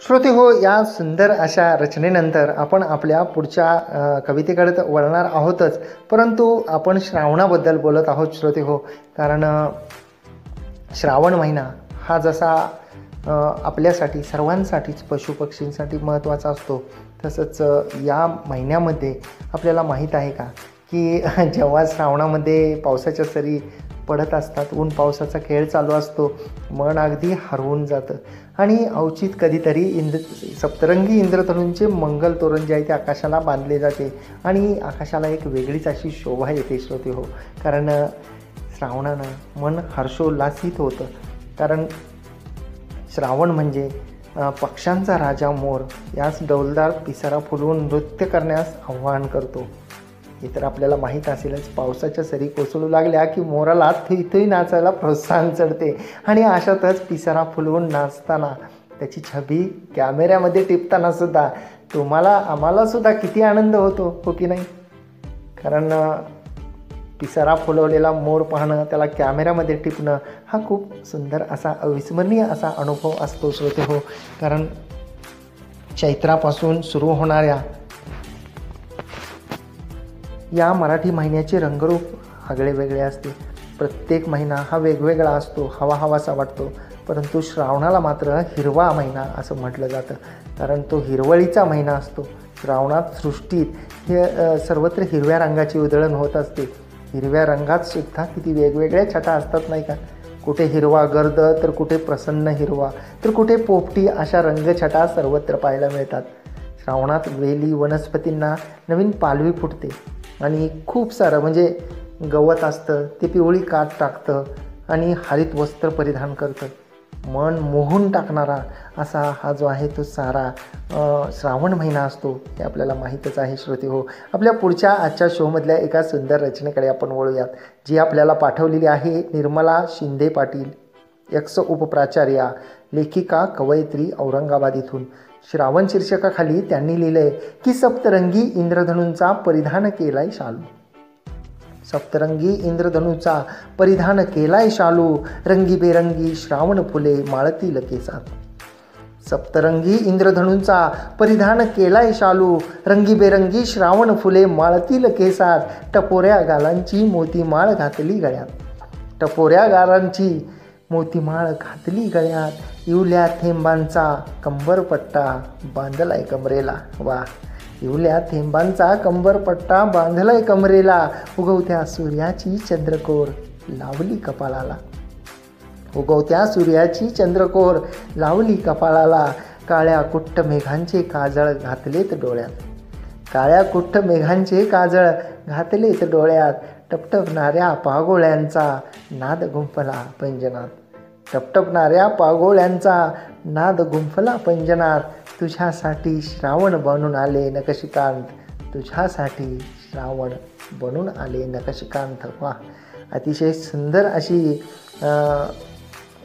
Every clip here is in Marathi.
श्रोते हो, या सुंदर अशा रचनेनंतर आपण आपल्या पुढच्या कवितेकडे वळणार आहोतच. परंतु आपण श्रावणाबद्दल बोलत आहोत श्रोते हो. कारण श्रावण महिना हा जसा आपल्यासाठी सर्वांसाठीच पशुपक्षींसाठी महत्त्वाचा असतो, तसंच या महिन्यामध्ये आपल्याला माहीत आहे का की जेव्हा श्रावणामध्ये पावसाच्या सरी पडत असतात, ऊन पावसाचा खेळ चालू असतो, मन अगदी हरवून जातं आणि अवचित कधीतरी सप्तरंगी इंद्रधनूंचे मंगल तोरण जे आहे ते आकाशाला बांधले जाते आणि आकाशाला एक वेगळीच अशी शोभा येते श्रोते हो. कारण श्रावणानं मन हर्षोल्लासित होतं. कारण श्रावण म्हणजे पक्ष्यांचा राजा मोर यास डौलदार पिसारा फुलवून नृत्य करण्यास आव्हान करतो. हे तर आपल्याला माहीत असेलच. पावसाच्या सरी कोसळू लागल्या की मोराला थुई नाचायला प्रोत्साहन चढते आणि अशातच पिसारा फुलवून नाचताना त्याची छबी कॅमेऱ्यामध्ये टिपताना सुद्धा आम्हाला सुद्धा किती आनंद होतो, हो की नाही? कारण पिसारा फुलवलेला मोर पाहणं, त्याला कॅमेऱ्यामध्ये टिपणं हा खूप सुंदर असा अविस्मरणीय असा अनुभव असतो श्रोते हो. कारण चैत्रापासून सुरू होणाऱ्या या मराठी महिन्याचे रंगरूप आगळे वेगळे असते. प्रत्येक महिना हा वेगवेगळा असतो, हवाहवासा वाटतो. परंतु श्रावणाला मात्र हिरवा महिना असं म्हटलं जातं. कारण तो हिरवळीचा महिना असतो. श्रावणात सृष्टीत हे सर्वत्र हिरव्या रंगाची उधळण होत असते. हिरव्या रंगात सुद्धा किती वेगवेगळ्या छटा असतात नाही का? कुठे हिरवा गर्द, तर कुठे प्रसन्न हिरवा, तर कुठे पोपटी, अशा रंगछटा सर्वत्र पाहायला मिळतात. श्रावणात वेली वनस्पतींना नवीन पालवी फुटते आणि खूप सारं म्हणजे गवत असतं, ते पिवळी काठ टाकतं आणि हरित वस्त्र परिधान करतं. मन मोहून टाकणारा असा हा जो आहे तो सारा श्रावण महिना असतो, हे आपल्याला माहीतच आहे श्रोते हो. आपल्या पुढच्या आजच्या शोमधल्या एका सुंदर रचनेकडे आपण वळूयात, जी आपल्याला पाठवलेली आहे निर्मला शिंदे पाटील, एक्स उपप्राचार्या, लेखिका, कवयित्री, औरंगाबाद इथून. श्रावण शीर्षकाखाली त्यांनी लिहिलंय की सप्तरंगी इंद्रधनूंचा परिधान केलाय शालू. सप्तरंगी इंद्रधनूचा परिधान केलाय शालू, रंगीबेरंगी श्रावण फुले माळतील केसात. सप्तरंगी इंद्रधनूंचा परिधान केलाय शालू, रंगीबेरंगी श्रावण फुले माळतील केसात. टपोऱ्या गालांची मोतीमाळ घातली गळ्यात. टपोऱ्या गालांची मोतीमाळ घातली गळ्यात. इवल्या थेंबांचा कंबरपट्टा बांधलाय कमरेला. वा, इवल्या थेंबांचा कंबरपट्टा बांधलाय कमरेला. उगवत्या सूर्याची चंद्रकोर लावली कपाळाला. उगवत्या सूर्याची चंद्रकोर लावली कपाळाला. काळ्या कुट्ट मेघांचे काजळ घातलेत डोळ्यात. काळ्या कुट्ट मेघांचे काजळ घातलेत डोळ्यात. टपटपणाऱ्या पागोळ्यांचा नाद गुंफला पैंजनात. टपटपणाऱ्या पागोळ्यांचा नाद गुंफला पैंजनात. तुझ्यासाठी श्रावण बनून आले नकशिकांत. तुझ्यासाठी श्रावण बनून आले नकशिकांत. वा, अतिशय सुंदर अशी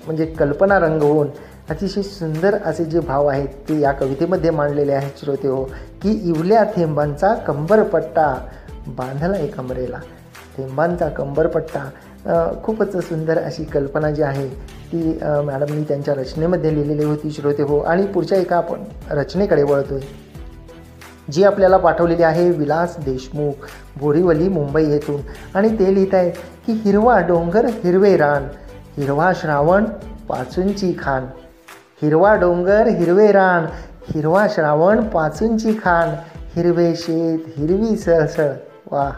म्हणजे कल्पना रंगवून अतिशय सुंदर असे जे भाव आहेत ते या कवितेमध्ये मांडलेले आहेत श्रोते हो. की इवल्या थेंबांचा कंबरपट्टा बांधलाय कमरेला. थेंबांचा कंबरपट्टा, खूपच सुंदर अशी कल्पना जी आहे ती मॅडमनी त्यांच्या रचनेमध्ये लिहिलेली होती श्रोते हो. आणि पुढच्या एका आपण रचनेकडे वळतोय, जी आपल्याला पाठवलेली आहे विलास देशमुख, बोरीवली, मुंबई येथून. आणि ते लिहित आहे की हिरवा डोंगर हिरवे रान, हिरवा श्रावण पाचूंची खान. हिरवा डोंगर हिरवे रान, हिरवा श्रावण पाचूंची खान. हिरवे शेत हिरवी सळसळ. वा,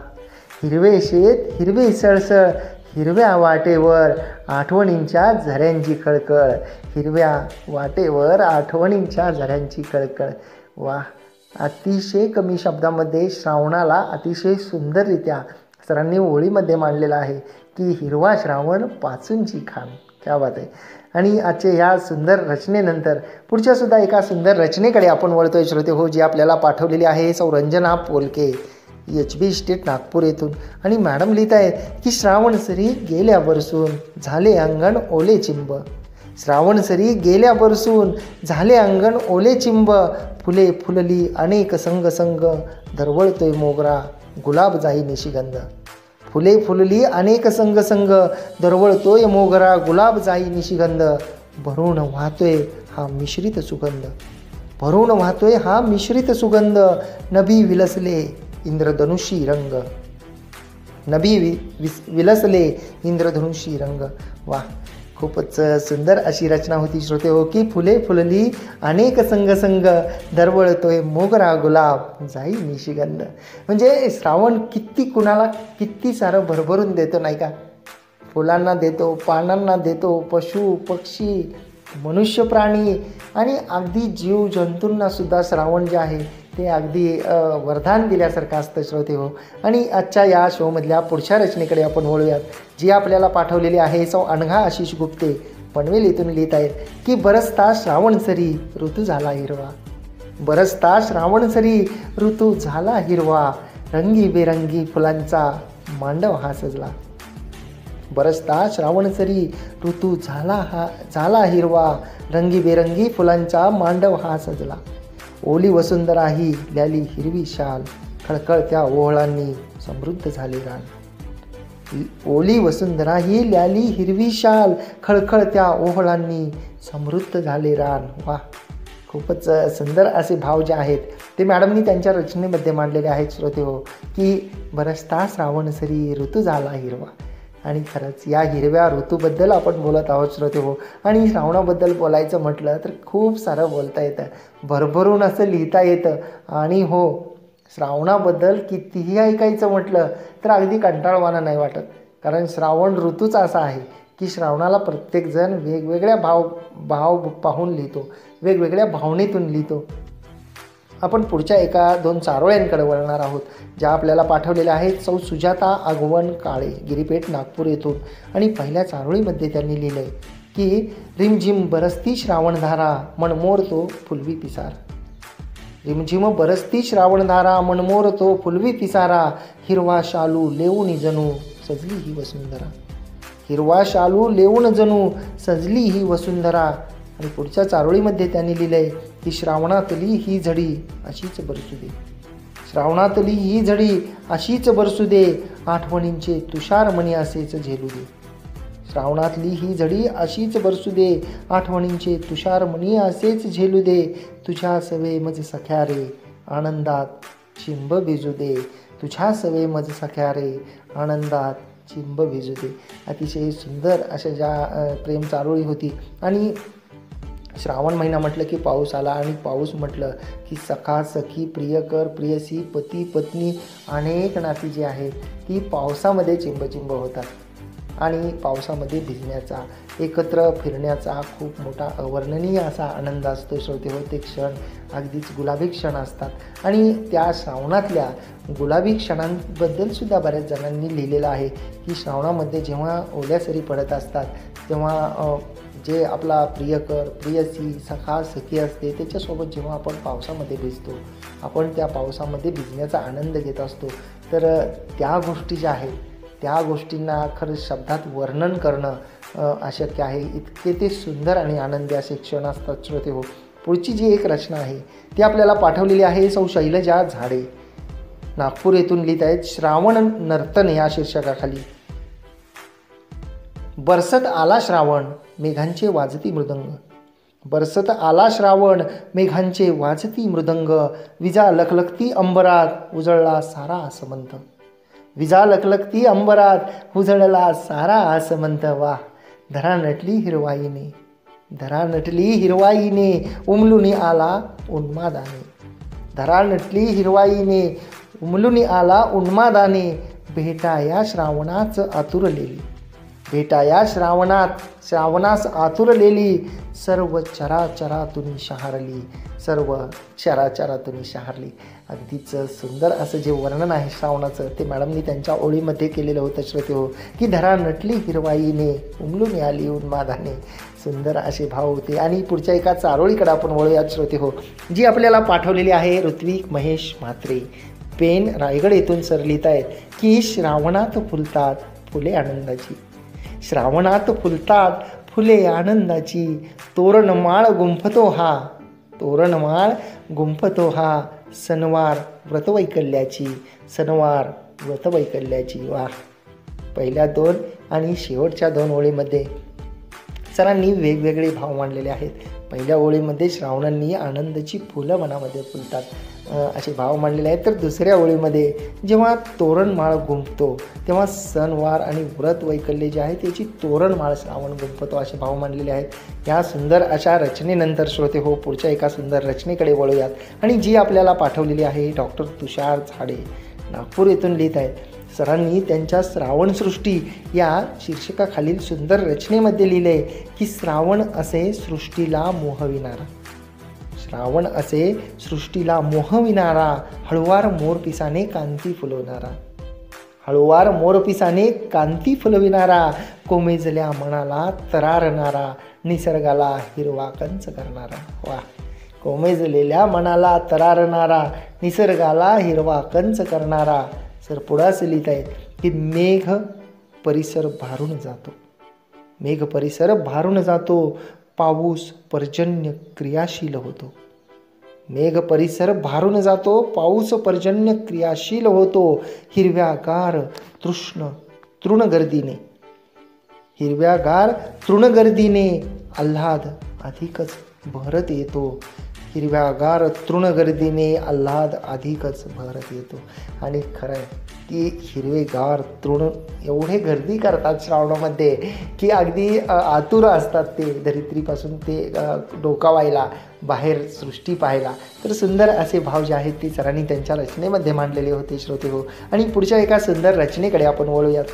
हिरवे शेत हिरवी सळसळ. हिरव्या वाटेवर आठवणींच्या झऱ्यांची खळखळ. हिरव्या वाटेवर आठवणींच्या झऱ्यांची खळखळ. वा, अतिशय कमी शब्दामध्ये श्रावणाला अतिशय सुंदररित्या सरांनी ओळीमध्ये मांडलेला आहे की हिरवा श्रावण पाचूंची खान. क्या बात आहे. आणि आजच्या ह्या सुंदर रचनेनंतर पुढच्या सुद्धा एका सुंदर रचनेकडे आपण वळतोय श्रोते हो, जी आपल्याला पाठवलेली आहे सौरंजना पोलके, HB स्टेट नागपूर येथून. आणि मॅडम लिहित आहेत की श्रावण सरी गेल्या बरसून झाले अंगण ओले चिंब. श्रावण सरी गेल्या बरसून झाले अंगण ओले चिंब. फुले फुलली अनेक संग संग दरवळतोय मोगरा गुलाब जाई निशिगंध. फुले फुलली अनेक संग संग दरवळतोय मोगरा गुलाब जाई निशिगंध. भरून वाहतोय हा मिश्रित सुगंध. भरून वाहतोय हा मिश्रित सुगंध, नभी विलसले इंद्रधनुषी रंग, नभी विलसले इंद्रधनुषी रंग. वा, खूपच सुंदर अशी रचना होती श्रोते हो, की फुले फुलली अनेक संग संग, दरवळतोय मोगरा गुलाब जाई निशिगंध. म्हणजे श्रावण किती कुणाला किती सारं भरभरून देतो नाही का. फुलांना देतो, पानांना देतो, पशु पक्षी मनुष्य प्राणी आणि अगदी जीव जंतूंना सुद्धा श्रावण जे आहे ते अगदी वरदान दिल्यासारखं असतं श्रोते हो. आणि आजच्या या शोमधल्या पुढच्या रचनेकडे आपण वळूयात, जी आपल्याला पाठवलेली आहे सौ अनघा आशिष गुप्ते पनवेल येथून लिहित आहेत की बरसता श्रावण सरी ऋतू झाला हिरवा, बरसता श्रावण सरी ऋतू झाला हिरवा, रंगीबेरंगी फुलांचा मांडव हा सजला. बरसता श्रावण सरी ऋतू झाला हिरवा, रंगीबेरंगी फुलांचा मांडव हा सजला. ओली वसुंधरा ही ल्याली हिरवी शाल, खळखळत्या ओहळांनी समृद्ध झाले रान. ओली वसुंधरा ही ल्याली हिरवी शाल, खळखळत्या ओहळांनी समृद्ध झाले रान. वा, खूपच सुंदर असे भाव जे आहेत ते मॅडमनी त्यांच्या रचनेमध्ये मांडलेले आहेत श्रोते हो, की बरसता श्रावण सरी ऋतू झाला हिरवा. आणि खरंच या हिरव्या ऋतूबद्दल आपण बोलत आहोत श्रोते हो. आणि श्रावणाबद्दल बोलायचं म्हटलं तर खूप सारं बोलता येतं, भरभरून असं लिहिता येतं. आणि हो, श्रावणाबद्दल कितीही ऐकायचं म्हटलं तर अगदी कंटाळवाणं नाही वाटत, कारण श्रावण ऋतूच असा आहे की श्रावणाला प्रत्येकजण वेगवेगळ्या भाव पाहून लिहितो, वेगवेगळ्या भावनेतून लिहितो. आपण पुढच्या एका दोन चारोळ्यांकडे वळणार आहोत, ज्या आपल्याला पाठवलेल्या आहेत सौ सुजाता आगवण काळे गिरीपेठ नागपूर येथून. आणि पहिल्या चारोळीमध्ये त्यांनी लिहिलं आहे की रिमझिम बरसती श्रावणधारा मनमोर तो फुलवी पिसार, रिमझिम बरसती श्रावणधारा मनमोर तो फुलवी पिसारा, हिरवा शालू लेऊन जणू सजली ही वसुंधरा, हिरवा शालू लेऊन जणू सजली ही वसुंधरा. आणि पुढच्या चारोळीमध्ये त्यांनी लिहिलं आहे की श्रावणातली ही झडी अशीच बरसू दे, श्रावणातली ही झडी अशीच बरसू दे, आठवणींचे तुषारमणी असेच झेलू दे, श्रावणातली ही झडी अशीच बरसू दे, आठवणींचे तुषारमणी असेच झेलू दे, तुझ्या सवे मज सख्या रे आनंदात चिंब भिजू दे, तुझ्या सवे मज सख्या रे आनंदात चिंब भिजू दे. अतिशय सुंदर अशा ज्या प्रेम चारोळी होती. आणि श्रावण महिना म्हटलं की पाऊस आला, आणि पाऊस म्हटलं की सखा सखी प्रियकर प्रियसी पती पत्नी अनेक नाती जी आहेत ती पावसामध्ये चिंबचिंब होतात. आणि पावसामध्ये भिजण्याचा, एकत्र फिरण्याचा खूप मोठा अवर्णनीय असा आनंद असतो श्रोते हो. ते क्षण अगदीच गुलाबी क्षण असतात. आणि त्या श्रावणातल्या गुलाबी क्षणांबद्दलसुद्धा बऱ्याच जणांनी लिहिलेलं आहे की श्रावणामध्ये जेव्हा ओल्या सरी पडत असतात तेव्हा जे आपला प्रियकर प्रियसी सखा सखी असते त्याच्यासोबत जेव्हा आपण पावसामध्ये भिजतो, आपण त्या पावसामध्ये भिजण्याचा आनंद घेत असतो, तर त्या गोष्टी ज्या आहेत त्या गोष्टींना खरं शब्दात वर्णन करणं अशक्य आहे. इतके ते सुंदर आणि आनंदी असे क्षण असतात श्रोते हो. पुढची जी एक रचना आहे ती आपल्याला पाठवलेली आहे सौ शैलजा झाडे नागपूर येथून लिहित आहेत श्रावण नर्तन या शीर्षकाखाली. बरसत आला श्रावण मेघांचे वाजती मृदंग, बरसत आला श्रावण मेघांचे वाजती मृदंग, विजा लखलखती अंबरात उजळला सारा आसमंत, विजा लखलखती अंबरात उजळला सारा आसमंत. वा, धरा नटली हिरवाईने, धरा नटली हिरवाईने उमलुनी आला उन्मादाने, धरा नटली हिरवाईने उमलुनी आला उन्मादाने, भेटा या श्रावणाच आतुरलेली, भेटा या श्रावणास आतुरलेली, सर्व चराचरातून शहारली, सर्व चराचरातून शहारली. अगदीच सुंदर असं जे वर्णन आहे श्रावणाचं ते मॅडमनी त्यांच्या ओळीमध्ये केलेलं होतं श्रोते हो, की धरा नटली हिरवाईने उमलून आली उन्मादाने. सुंदर असे भाव होते. आणि पुढच्या एका चारोळीकडे आपण वळूयात श्रोते हो, जी आपल्याला पाठवलेली आहे ऋत्विक महेश म्हात्रे पेन रायगड येथून सर लिहित आहेत की श्रावणात फुलतात फुले आनंदाची, श्रावणात फुलतात फुले आनंदाची, तोरणमाळ गुंफतो हा, तोरणमाळ गुंफतो हा, सणवार व्रतवैकल्याची, सणवार व्रतवैकल्याची. वा, पहिल्या दोन आणि शेवटच्या दोन ओळीमध्ये सरांनी वेगवेगळे भाव मांडलेले आहेत. पहिल्या ओळीमध्ये श्रावणांनी आनंदाची फुलं मनामध्ये फुलतात असे भाव मांडलेले आहेत. तर दुसऱ्या ओळीमध्ये जेव्हा तोरणमाळ गुंफतो तेव्हा सणवार आणि व्रत वैकल्य जे आहे त्याची तोरणमाळ श्रावण गुंफतो असे भाव मांडलेले आहेत. या सुंदर अशा रचनेनंतर श्रोते हो पुढच्या एका सुंदर रचनेकडे वळूयात. आणि जी आपल्याला पाठवलेली आहे डॉक्टर तुषार झाडे नागपूर येथून लिहित आहेत. सरांनी त्यांच्या श्रावणसृष्टी या शीर्षकाखालील सुंदर रचनेमध्ये लिहिले आहे की श्रावण असे सृष्टीला मोहविणारा, श्रावण असे सृष्टीला मोहविणारा, हळुवार मोरपिसाने कांती फुलवणारा, हळुवार मोरपिसाने कांती फुलविणारा, कोमेजल्या मनाला तरारणारा, निसर्गाला हिरवा कंच करणारा. वा, कोमेजलेल्या मनाला तरारणारा, निसर्गाला हिरवा कंच करणारा. सर पुढाच लिहित आहेत की मेघ परिसर भारून जातो, मेघ परिसर भारून जातो, पाऊस पर्जन्य क्रियाशील होतो, मेघ परिसर भारून जातो, पाऊस पर्जन्य क्रियाशील होतो, हिरव्यागार तृणगर्दीने, हिरव्यागार तृणगर्दीने आल्हाद अधिकच बहरत येतो, हिरव्यागार तृणगर्दीने आल्हाद अधिकच बहरत येतो. आणि खरं आहे की हिरवेगार तृण एवढे गर्दी करतात श्रावणामध्ये की अगदी आतुर असतात ते धरित्रीपासून ते डोकावायला, बाहेर सृष्टी पाहायला. तर सुंदर असे भाव जे आहेत ते सरांनी त्यांच्या रचनेमध्ये मांडलेले होते श्रोते हो. आणि पुढच्या एका सुंदर रचनेकडे आपण वळूयात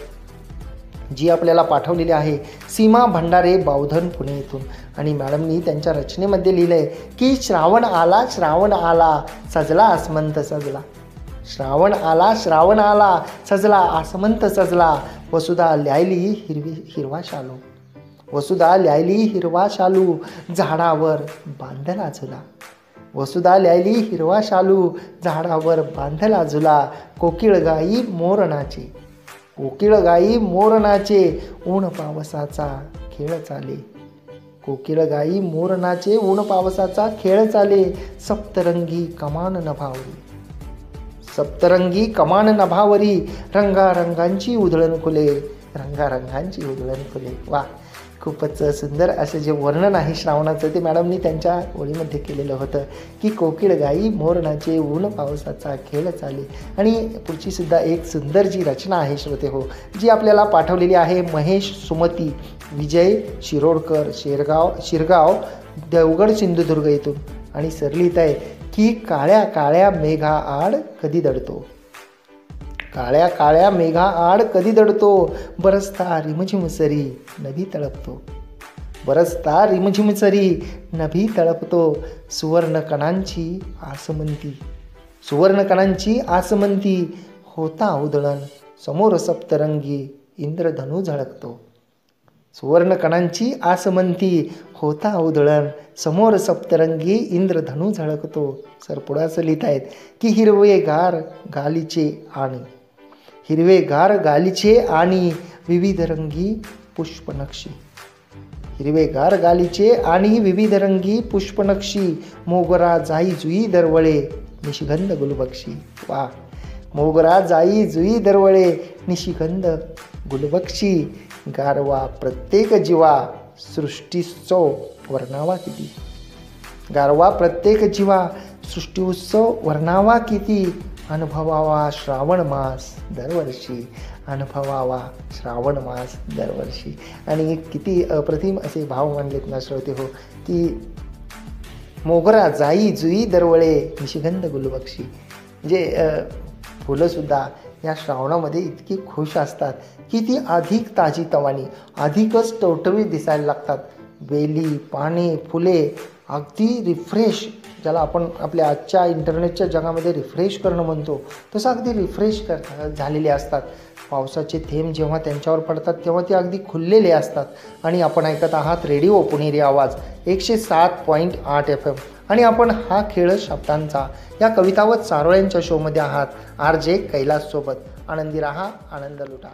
जी आपल्याला पाठवलेली आहे सीमा भंडारे बावधन पुणे येथून. आणि मॅडमनी त्यांच्या रचनेमध्ये लिहिलं आहे की श्रावण आला, श्रावण आला, सजला आसमंत सजला, श्रावण आला, श्रावण आला, सजला आसमंत सजला, वसुधा ल्यायली हिरवा शालू, वसुधा ल्यायली हिरवा शालू, झाडावर बांधला झुला, वसुधा ल्यायली हिरवा शालू, झाडावर बांधला झुला, कोकिळगाई मोरणाचे, कोकिळगाई मोरणाचे, ऊन पावसाचा खेळ चाले, कोकिळगाई मोरणाचे, ऊन पावसाचा खेळ चाले, सप्तरंगी कमान नभावरी, सप्तरंगी कमान नभावरी, रंगारंगांची उधळण फुले, रंगारंगांची उधळण फुले. वा, खूपच सुंदर असं जे वर्णन आहे श्रावणाचं ते मॅडमनी त्यांच्या ओळीमध्ये केलेलं होतं की कोकिळगाई मोरणाचे, ऊन पावसाचा खेळ चाले. आणि पुढची सुद्धा एक सुंदर जी रचना आहे श्रोते हो जी आपल्याला पाठवलेली आहे महेश सुमती विजय शिरोडकर शिरगाव देवगड सिंधुदुर्ग येथून. आणि सर लिहित आहे की काळ्या काळ्या मेघा आड कधी दडतो, काळ्या काळ्या मेघा आड कधी दडतो, बरसता रिमझिम सरी नभी तळपतो, बरसता रिमझिम सरी नभी तळपतो, सुवर्णकणांची आसमंती, सुवर्णकणांची आसमंती, होता उधळण समोर सप्तरंगी इंद्रधनु झळकतो, सुवर्णकणांची आसमंती, होता उधळण समोर सप्तरंगी इंद्रधनु झळकतो. सर पुढाच लिहित आहेत की हिरवेगार गालीचे आणि, हिरवेगार गालीचे आणि विविध रंगी पुष्पनक्षी, हिरवेगार गालीचे आणि विविध रंगी पुष्पनक्षी, मोगरा जाई जुई दरवळे निशिगंध गुलबक्षी. वा, मोगरा जाई जुई दरवळे निशिगंध गुलबक्षी, गारवा प्रत्येक जीवा सृष्टीत्सव वर्णावा किती, गारवा प्रत्येक जीवा सृष्टी उत्सव वर्णावा किती, अनुभवावा श्रावण मास दरवर्षी, अनुभवावा श्रावण मास दरवर्षी. आणि किती अप्रतिम असे भाव मांडलेत ना श्रोते हो की मोगरा जाई जुई दरवळे निशिगंध गुलबक्षी. म्हणजे फुलंसुद्धा या श्रावणामध्ये इतकी खुश असतात की ती अधिक ताजीतवानी, अधिकच टवटवीत दिसायला लागतात. वेली, पाने, फुले अगदी रिफ्रेश, ज्याला आपण आपल्या आजच्या इंटरनेटच्या जगामध्ये रिफ्रेश करणं म्हणतो तसं अगदी रिफ्रेश झालेले असतात. पावसाचे थेंब जेव्हा त्यांच्यावर पडतात तेव्हा ते अगदी खुललेले असतात. आणि आपण ऐकत आहात रेडिओ पुणेरी आवाज 107.8 FM. आणि आपण हा खेळ शब्दांचा या कवितावत सारोळ्यांच्या शोमध्ये आहात RJ कैलास सोबत. आनंदी राहा, आनंद लुटा.